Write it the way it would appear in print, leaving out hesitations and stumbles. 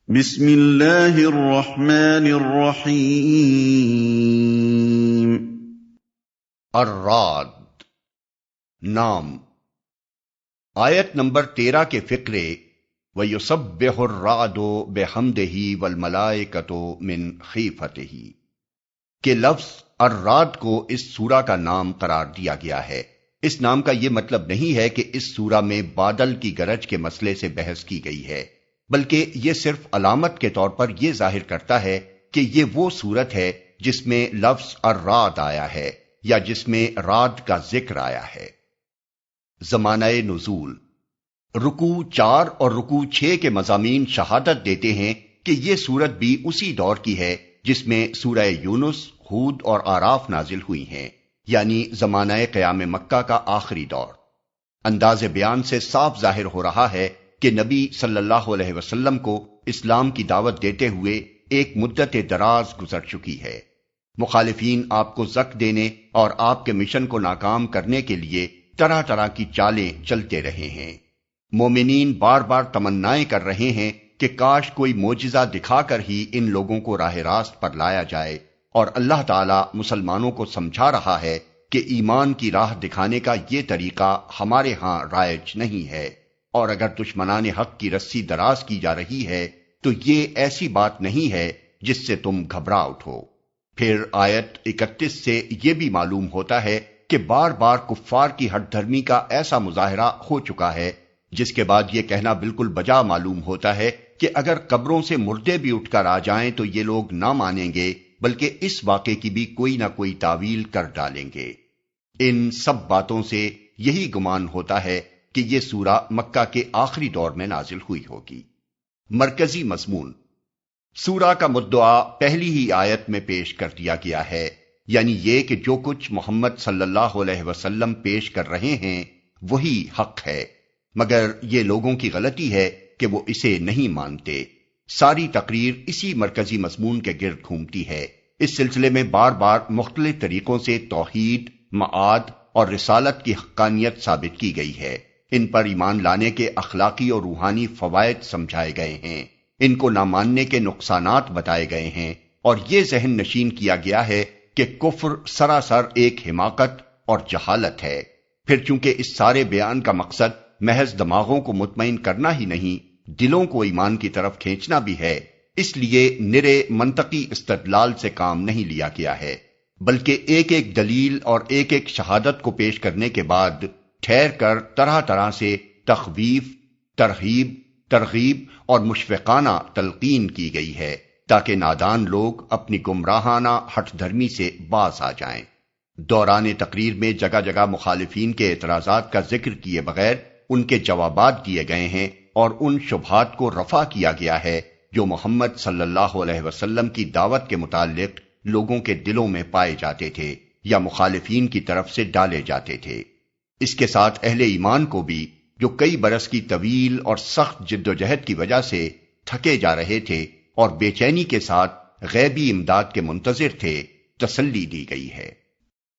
بسم اللہ الرحمن الرحیم۔ الرعد نام۔ آیت نمبر 13 کے فقرے وَيُسَبِّحُ الرَّعْدُ بِحَمْدِهِ وَالْمَلَائِكَةُ مِنْ خِیفَتِهِ کہ لفظ الرعد کو اس سورہ کا نام قرار دیا گیا ہے۔ اس نام کا یہ مطلب نہیں ہے کہ اس سورہ میں بادل کی گرج کے مسئلے سے بحث کی گئی ہے، بلکہ یہ صرف علامت کے طور پر یہ ظاہر کرتا ہے کہ یہ وہ سورت ہے جس میں لفظ الرعد آیا ہے یا جس میں رعد کا ذکر آیا ہے۔ زمانہ نزول۔ رکوع 4 اور رکوع 6 کے مضامین شہادت دیتے ہیں کہ یہ سورت بھی اسی دور کی ہے جس میں سورہ یونس، ہود اور اعراف نازل ہوئی ہیں، یعنی زمانہ قیام مکہ کا آخری دور۔ انداز بیان سے صاف ظاہر ہو رہا ہے کہ نبی صلی اللہ علیہ وسلم کو اسلام کی دعوت دیتے ہوئے ایک مدت دراز گزر چکی ہے۔ مخالفین آپ کو زک دینے اور آپ کے مشن کو ناکام کرنے کے لیے طرح طرح کی چالیں چلتے رہے ہیں۔ مومنین بار بار تمنائیں کر رہے ہیں کہ کاش کوئی معجزہ دکھا کر ہی ان لوگوں کو راہ راست پر لایا جائے، اور اللہ تعالی مسلمانوں کو سمجھا رہا ہے کہ ایمان کی راہ دکھانے کا یہ طریقہ ہمارے ہاں رائج نہیں ہے، اور اگر دشمنان حق کی رسی دراز کی جا رہی ہے تو یہ ایسی بات نہیں ہے جس سے تم گھبرا اٹھو۔ پھر آیت 31 سے یہ بھی معلوم ہوتا ہے کہ بار بار کفار کی ہٹ دھرمی کا ایسا مظاہرہ ہو چکا ہے جس کے بعد یہ کہنا بالکل بجا معلوم ہوتا ہے کہ اگر قبروں سے مردے بھی اٹھ کر آ جائیں تو یہ لوگ نہ مانیں گے، بلکہ اس واقعے کی بھی کوئی نہ کوئی تعویل کر ڈالیں گے۔ ان سب باتوں سے یہی گمان ہوتا ہے کہ یہ سورہ مکہ کے آخری دور میں نازل ہوئی ہوگی۔ مرکزی مضمون۔ سورہ کا مدعا پہلی ہی آیت میں پیش کر دیا گیا ہے، یعنی یہ کہ جو کچھ محمد صلی اللہ علیہ وسلم پیش کر رہے ہیں وہی حق ہے، مگر یہ لوگوں کی غلطی ہے کہ وہ اسے نہیں مانتے۔ ساری تقریر اسی مرکزی مضمون کے گرد گھومتی ہے۔ اس سلسلے میں بار بار مختلف طریقوں سے توحید، معاد اور رسالت کی حقانیت ثابت کی گئی ہے۔ ان پر ایمان لانے کے اخلاقی اور روحانی فوائد سمجھائے گئے ہیں، ان کو نہ ماننے کے نقصانات بتائے گئے ہیں، اور یہ ذہن نشین کیا گیا ہے کہ کفر سراسر ایک حماقت اور جہالت ہے۔ پھر چونکہ اس سارے بیان کا مقصد محض دماغوں کو مطمئن کرنا ہی نہیں، دلوں کو ایمان کی طرف کھینچنا بھی ہے، اس لیے نرے منطقی استدلال سے کام نہیں لیا گیا ہے، بلکہ ایک ایک دلیل اور ایک ایک شہادت کو پیش کرنے کے بعد ٹھہر کر طرح طرح سے تخویف، ترغیب اور مشفقانہ تلقین کی گئی ہے تاکہ نادان لوگ اپنی گمراہانہ ہٹ دھرمی سے باز آ جائیں۔ دوران تقریر میں جگہ جگہ مخالفین کے اعتراضات کا ذکر کیے بغیر ان کے جوابات دیے گئے ہیں اور ان شبہات کو رفع کیا گیا ہے جو محمد صلی اللہ علیہ وسلم کی دعوت کے متعلق لوگوں کے دلوں میں پائے جاتے تھے یا مخالفین کی طرف سے ڈالے جاتے تھے۔ اس کے ساتھ اہل ایمان کو بھی جو کئی برس کی طویل اور سخت جد و جہد کی وجہ سے تھکے جا رہے تھے اور بے چینی کے ساتھ غیبی امداد کے منتظر تھے، تسلی دی گئی ہے۔